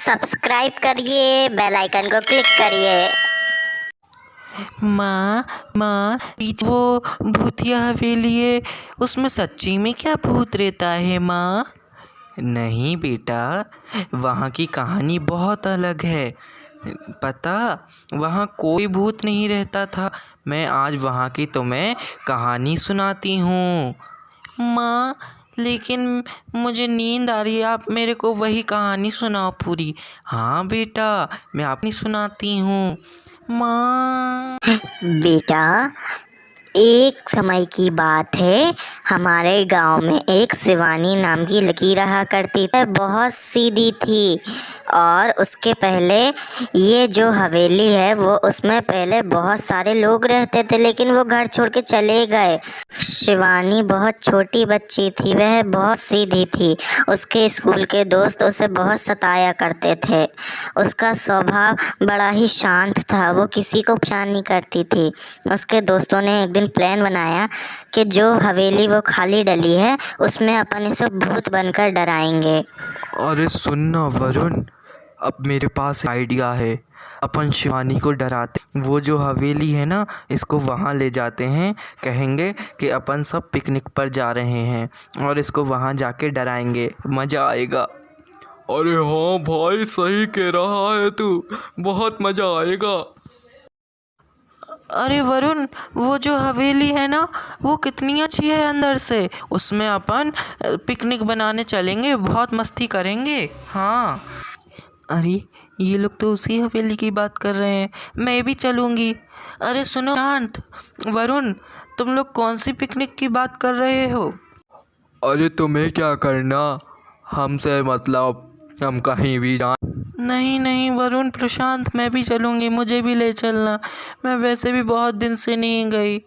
Subscribe करिए, bell icon को click करिए। माँ माँ वो भूतिया हवेली है, उसमें सच्ची में क्या भूत रहता है माँ? नहीं बेटा, वहाँ की कहानी बहुत अलग है। पता, वहाँ कोई भूत नहीं रहता था। मैं आज वहाँ की तुम्हें कहानी सुनाती हूँ। माँ लेकिन मुझे नींद आ रही है, आप मेरे को वही कहानी सुनाओ पूरी। हाँ बेटा, मैं आपनी सुनाती हूँ। माँ। बेटा, एक समय की बात है, हमारे गांव में एक शिवानी नाम की लड़की रहा करती थी। बहुत सीधी थी और उसके पहले ये जो हवेली है वो उसमें पहले बहुत सारे लोग रहते थे, लेकिन वो घर छोड़ के चले गए। शिवानी बहुत छोटी बच्ची थी, वह बहुत सीधी थी। उसके स्कूल के दोस्त उसे बहुत सताया करते थे। उसका स्वभाव बड़ा ही शांत था, वो किसी को परेशान नहीं करती थी। उसके दोस्तों ने एक दिन प्लान बनाया कि जो हवेली वो खाली डली है उसमें अपन इसे भूत बनकर डराएंगे। अरे सुन ना वरुण, अब मेरे पास आइडिया है। अपन शिवानी को डराते, वो जो हवेली है ना, इसको वहाँ ले जाते हैं। कहेंगे कि अपन सब पिकनिक पर जा रहे हैं और इसको वहाँ जाके डराएंगे, मज़ा आएगा। अरे हाँ भाई, सही कह रहा है तू, बहुत मज़ा आएगा। अरे वरुण, वो जो हवेली है ना, वो कितनी अच्छी है अंदर से। उसमें अपन पिकनिक बनाने चलेंगे, बहुत मस्ती करेंगे। हाँ। अरे ये लोग तो उसी हवेली की बात कर रहे हैं, मैं भी चलूँगी। अरे सुनो शांत, वरुण, तुम लोग कौन सी पिकनिक की बात कर रहे हो? अरे तुम्हें क्या करना, हमसे मतलब, हम कहीं भी जा। नहीं नहीं वरुण प्रशांत, मैं भी चलूँगी, मुझे भी ले चलना। मैं वैसे भी बहुत दिन से नहीं गई।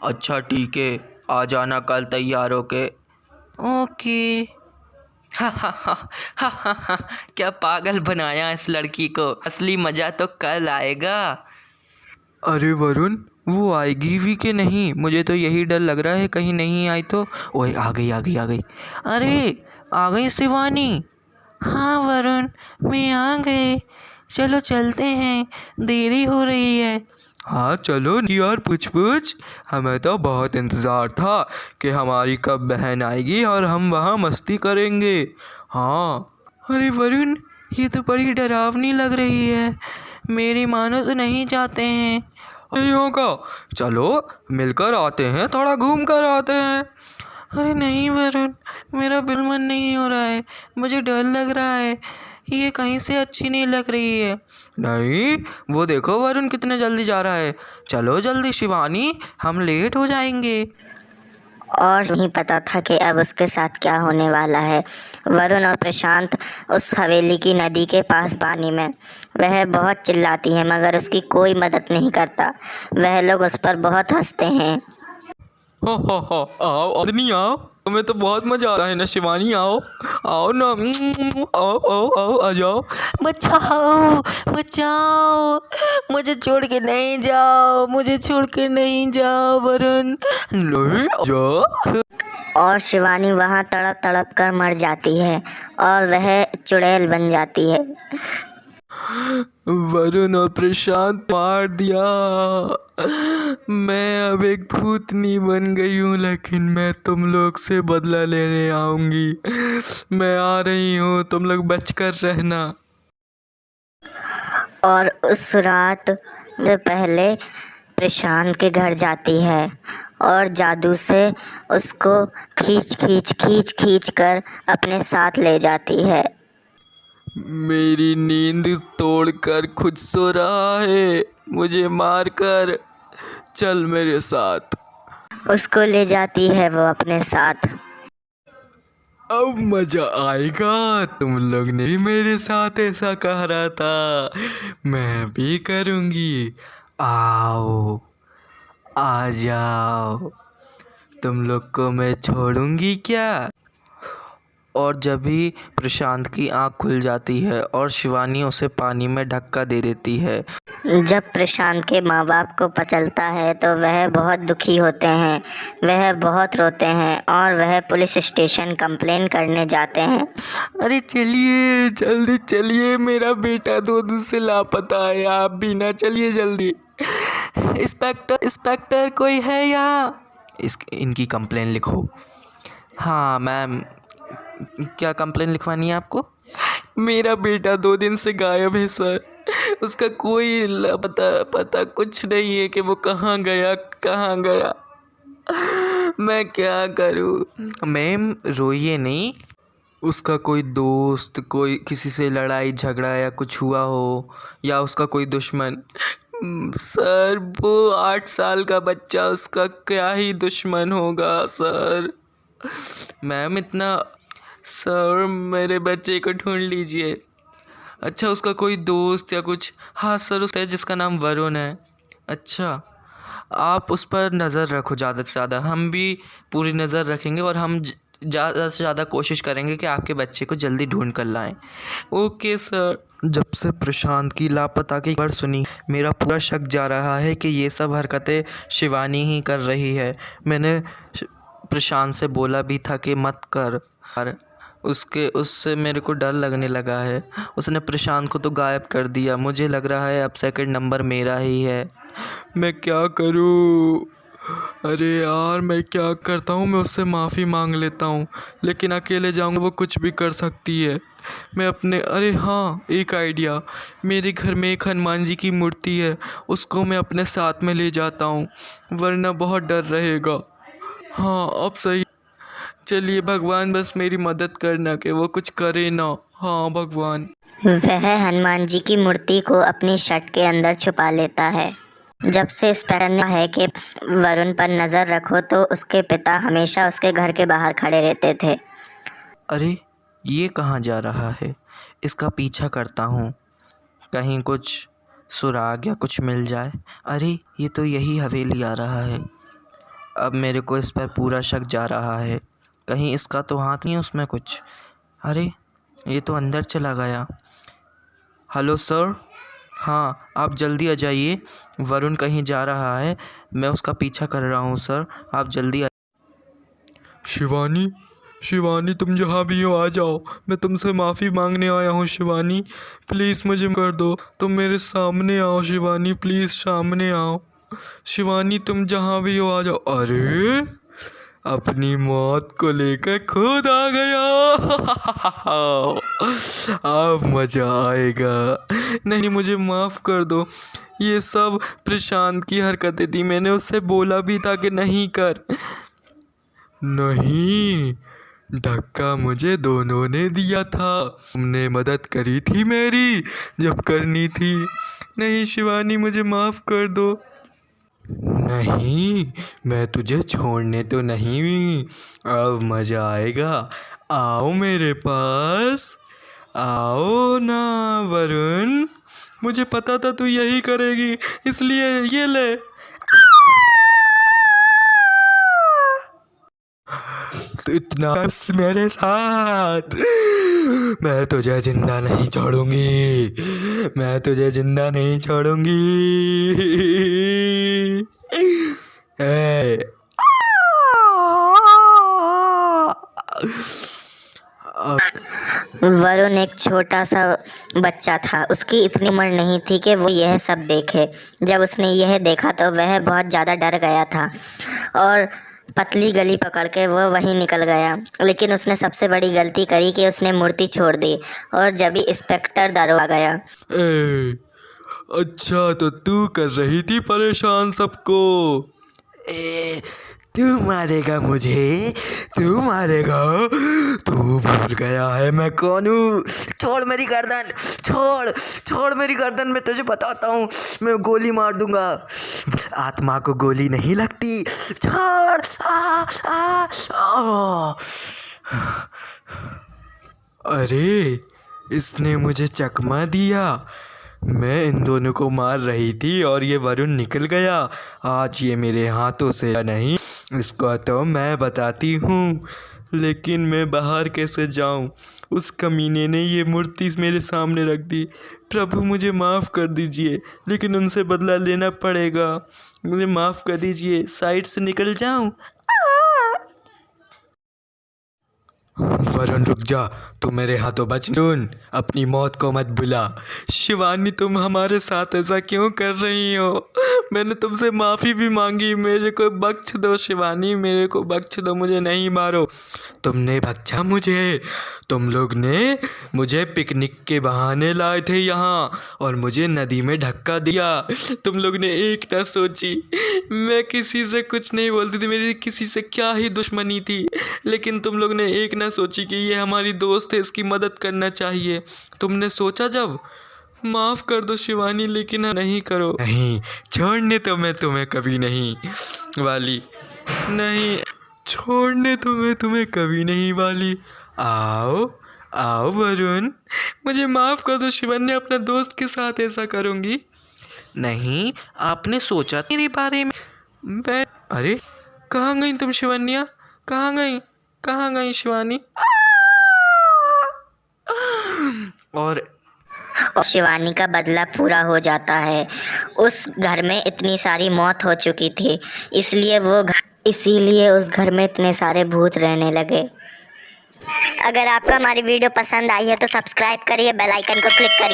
अच्छा ठीक है, आ जाना कल तैयार होके। ओके। हा हा हा हा हा हा, क्या पागल बनाया इस लड़की को, असली मज़ा तो कल आएगा। अरे वरुण, वो आएगी भी कि नहीं, मुझे तो यही डर लग रहा है, कहीं नहीं आई तो। ओए आ गई आ गई आ गई। अरे आ गई शिवानी। हाँ वरुण, मैं आ गई, चलो चलते हैं, देरी हो रही है। हाँ चलो यार, पूछ पूछ, हमें तो बहुत इंतज़ार था कि हमारी कब बहन आएगी और हम वहाँ मस्ती करेंगे। हाँ। अरे वरुण, ये तो बड़ी डरावनी लग रही है, मेरी मानो तो नहीं जाते हैं। नहीं होगा, चलो मिलकर आते हैं, थोड़ा घूम कर आते हैं। अरे नहीं वरुण, मेरा बिल्कुल मन नहीं हो रहा है, मुझे डर लग रहा है, ये कहीं से अच्छी नहीं लग रही है। नहीं, वो देखो वरुण कितने जल्दी जा रहा है। चलो जल्दी शिवानी, हम लेट हो जाएंगे। और नहीं पता था कि अब उसके साथ क्या होने वाला है। वरुण और प्रशांत उस हवेली की नदी के पास पानी में, वह बहुत चिल्लाती है मगर उसकी कोई मदद नहीं करता। वह लोग उस पर बहुत हंसते हैं। हो आओ अदनी आओ, तुम्हें तो बहुत मजा आता है ना शिवानी, आओ आओ ना, आओ आओ आओ आ जाओ। बचाओ बचाओ, मुझे छोड़ के नहीं जाओ, मुझे छोड़ के नहीं जाओ वरुण। नहीं जा। और शिवानी वहाँ तड़प तड़प कर मर जाती है और वह चुड़ैल बन जाती है। वरुण और प्रशांत मार दिया। मैं अब एक भूतनी बन गई हूँ, लेकिन मैं तुम लोग से बदला लेने आऊंगी। मैं आ रही हूँ, तुम लोग बचकर रहना। और उस रात पहले प्रशांत के घर जाती है और जादू से उसको खींच कर अपने साथ ले जाती है। मेरी नींद तोड़कर खुद सो रहा है, मुझे मारकर, चल मेरे साथ। उसको ले जाती है वो अपने साथ। अब मजा आएगा, तुम लोग ने भी मेरे साथ ऐसा कह रहा था, मैं भी करूँगी। आओ आ जाओ, तुम लोग को मैं छोड़ूंगी क्या? और जब भी प्रशांत की आंख खुल जाती है और शिवानी उसे पानी में धक्का दे देती है। जब प्रशांत के माँ बाप को पता चलता है तो वह बहुत दुखी होते हैं, वह बहुत रोते हैं और वह पुलिस स्टेशन कंप्लेन करने जाते हैं। अरे चलिए जल्दी चलिए, मेरा बेटा 2 दिन से लापता है, आप भी ना चलिए जल्दी। इंस्पेक्टर कोई है यहाँ? इनकी कंप्लेन लिखो। हाँ मैम, क्या कंप्लेन लिखवानी है आपको? मेरा बेटा 2 दिन से गायब है सर, उसका कोई पता कुछ नहीं है कि वो कहाँ गया। मैं क्या करूँ? मैम रोइए नहीं। उसका कोई दोस्त, कोई किसी से लड़ाई झगड़ा या कुछ हुआ हो, या उसका कोई दुश्मन? सर वो 8 साल का बच्चा, उसका क्या ही दुश्मन होगा सर। मैम इतना सर मेरे बच्चे को ढूंढ लीजिए। अच्छा उसका कोई दोस्त या कुछ? हाँ सर, उसका जिसका नाम वरुण है। अच्छा, आप उस पर नज़र रखो ज़्यादा से ज़्यादा, हम भी पूरी नज़र रखेंगे और हम ज़्यादा से ज़्यादा कोशिश करेंगे कि आपके बच्चे को जल्दी ढूंढ कर लाएं। Okay sir. जब से प्रशांत की लापता की खबर सुनी, मेरा पूरा शक जा रहा है कि ये सब हरकतें शिवानी ही कर रही है। मैंने प्रशांत से बोला भी था कि मत कर, उससे मेरे को डर लगने लगा है। उसने प्रशांत को तो गायब कर दिया। मुझे लग रहा है अब सेकंड नंबर मेरा ही है। मैं क्या करूँ? अरे यार मैं क्या करता हूँ, मैं उससे माफ़ी मांग लेता हूँ, लेकिन अकेले जाऊँगा वो कुछ भी कर सकती है। मैं अपने अरे हाँ, एक आइडिया, मेरे घर में एक हनुमान जी की मूर्ति है, उसको मैं अपने साथ में ले जाता हूँ, वरना बहुत डर रहेगा। हाँ अब सही। चलिए भगवान बस मेरी मदद करना कि वो कुछ करे ना। हाँ भगवान। वह हनुमान जी की मूर्ति को अपनी शर्ट के अंदर छुपा लेता है। जब से इंस्पेक्टर ने कहा है कि वरुण पर नज़र रखो, तो उसके पिता हमेशा उसके घर के बाहर खड़े रहते थे। अरे ये कहाँ जा रहा है? इसका पीछा करता हूँ, कहीं कुछ सुराग या कुछ मिल जाए। अरे ये तो यही हवेली आ रहा है। अब मेरे को इस पर पूरा शक जा रहा है, कहीं इसका तो हाथ नहीं है उसमें कुछ। अरे ये तो अंदर चला गया। हेलो सर, हाँ आप जल्दी आ जाइए, वरुण कहीं जा रहा है, मैं उसका पीछा कर रहा हूँ सर, आप जल्दी आ। शिवानी तुम जहाँ भी हो आ जाओ, मैं तुमसे माफ़ी मांगने आया हूँ। शिवानी प्लीज़ मुझे कर दो, तुम मेरे सामने आओ शिवानी, प्लीज़ सामने आओ। शिवानी तुम जहाँ भी हो आ जाओ। अरे अपनी मौत को लेकर खुद आ गया। अब मज़ा आएगा। नहीं मुझे माफ़ कर दो, ये सब प्रशांत की हरकतें थी, मैंने उससे बोला भी था कि नहीं कर। नहीं, धक्का मुझे दोनों ने दिया था, तुमने मदद करी थी मेरी जब करनी थी। नहीं शिवानी मुझे माफ़ कर दो। नहीं मैं तुझे छोड़ने तो नहीं, अब मज़ा आएगा, आओ मेरे पास, आओ ना वरुण, मुझे पता था तू यही करेगी, इसलिए ये ले। तो इतना मेरे साथ, मैं तुझे जिंदा नहीं छोड़ूंगी, मैं तुझे जिंदा नहीं छोड़ूंगी। वरुण एक छोटा सा बच्चा था, उसकी इतनी उम्र नहीं थी कि वो यह सब देखे। जब उसने यह देखा तो वह बहुत ज़्यादा डर गया था और पतली गली पकड़ के वो वहीं निकल गया। लेकिन उसने सबसे बड़ी गलती करी कि उसने मूर्ति छोड़ दी, और जब भी इंस्पेक्टर दरोगा गया। अच्छा तो तू कर रही थी परेशान सबको। तू मारेगा मुझे, तू मारेगा, तू भूल गया है मैं कौन हूँ। छोड़ मेरी गर्दन, छोड़ मेरी गर्दन, मैं तुझे बताता हूँ, मैं गोली मार दूंगा। आत्मा को गोली नहीं लगती, छोड़। अरे इसने मुझे चकमा दिया, मैं इन दोनों को मार रही थी और ये वरुण निकल गया। आज ये मेरे हाथों से नहीं, इसको तो मैं बताती हूँ, लेकिन मैं बाहर कैसे जाऊँ? उस कमीने ने ये मूर्ति मेरे सामने रख दी। प्रभु मुझे माफ़ कर दीजिए, लेकिन उनसे बदला लेना पड़ेगा। मुझे माफ़ कर दीजिए, साइड से निकल जाऊँ? वरुण रुक जा, तू मेरे हाथों बच। सुन, अपनी मौत को मत बुला। शिवानी तुम हमारे साथ ऐसा क्यों कर रही हो? मैंने तुमसे माफ़ी भी मांगी, मेरे को बख्श दो शिवानी, मेरे को बख्श दो, मुझे नहीं मारो। तुमने बख्शा मुझे? तुम लोग ने मुझे पिकनिक के बहाने लाए थे यहाँ और मुझे नदी में धक्का दिया। तुम लोग ने एक ना सोची। मैं किसी से कुछ नहीं बोलती थी, मेरी किसी से क्या ही दुश्मनी थी, लेकिन तुम लोग ने एक ना सोची कि ये हमारी दोस्त है, इसकी मदद करना चाहिए। तुमने सोचा जब? माफ़ कर दो शिवानी, लेकिन नहीं करो। नहीं, छोड़ने तो मैं तुम्हें कभी नहीं वाली। नहीं, छोड़ने तो मैं तुम्हें कभी नहीं वाली। आओ आओ वरुण, मुझे माफ़ कर दो शिवन्या, अपने दोस्त के साथ ऐसा करूँगी। नहीं, आपने सोचा मेरे बारे में? मैं अरे कहाँ गई तुम शिवन्या? कहाँ गई शिवानी? और और शिवानी का बदला पूरा हो जाता है। उस घर में इतनी सारी मौत हो चुकी थी, इसीलिए उस घर में इतने सारे भूत रहने लगे। अगर आपको हमारी वीडियो पसंद आई है तो सब्सक्राइब करिए, बेल आइकन को क्लिक करिए।